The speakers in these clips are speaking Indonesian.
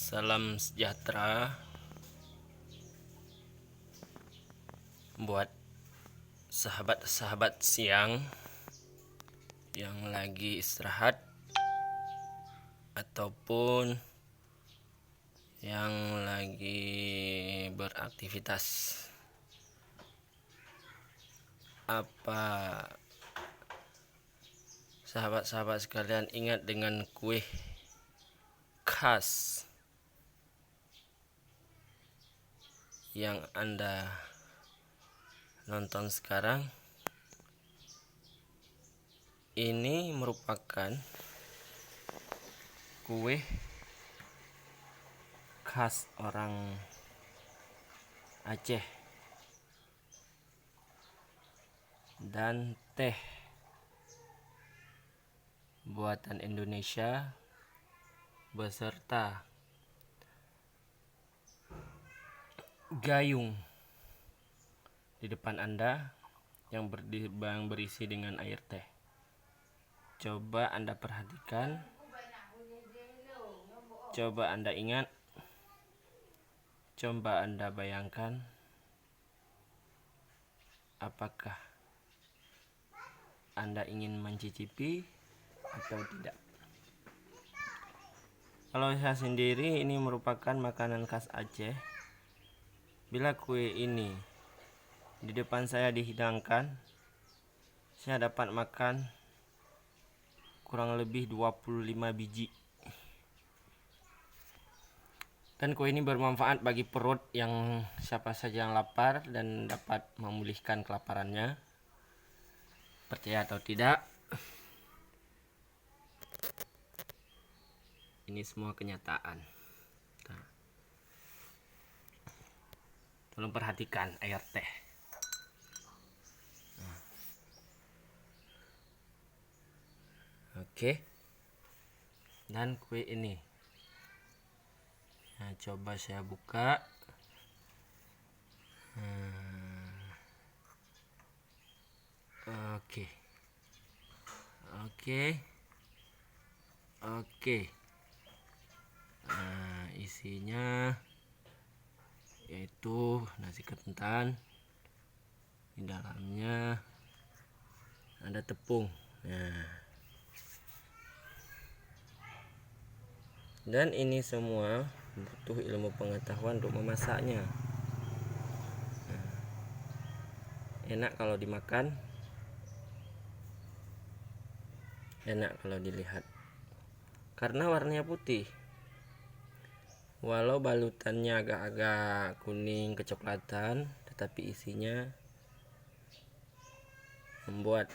Salam sejahtera buat sahabat-sahabat siang yang lagi istirahat ataupun yang lagi beraktivitas. Apa sahabat-sahabat sekalian ingat dengan kue khas yang Anda nonton sekarang? Ini merupakan kue khas orang Aceh dan teh buatan Indonesia beserta gayung di depan Anda yang berisi dengan air teh. Coba Anda perhatikan, coba Anda ingat, coba Anda bayangkan, apakah Anda ingin mencicipi atau tidak. Kalau saya sendiri, ini merupakan makanan khas Aceh. Bila kue ini di depan saya dihidangkan, saya dapat makan kurang lebih 25 biji. Dan kue ini bermanfaat bagi perut yang siapa saja yang lapar dan dapat memulihkan kelaparannya. Percaya atau tidak, ini semua kenyataan. Tolong perhatikan air teh. Oke. Dan kue ini, nah, coba saya buka. Oke. Nah, isinya yaitu nasi ketan. Di dalamnya ada tepung. Nah, dan ini semua butuh ilmu pengetahuan untuk memasaknya. Nah, enak kalau dimakan, enak kalau dilihat, karena warnanya putih. Walau balutannya agak-agak kuning kecoklatan, tetapi isinya membuat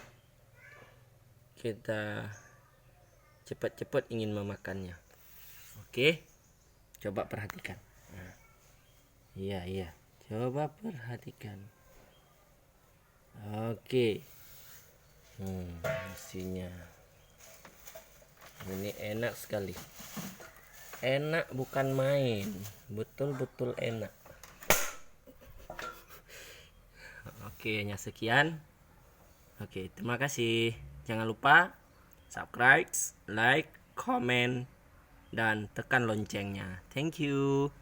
kita cepat-cepat ingin memakannya. Oke, coba perhatikan. Nah, iya, coba perhatikan. Oke, isinya ini enak sekali. Enak bukan main, betul-betul enak. Oke, hanya sekian. Oke, terima kasih. Jangan lupa subscribe, like, comment, dan tekan loncengnya. Thank you.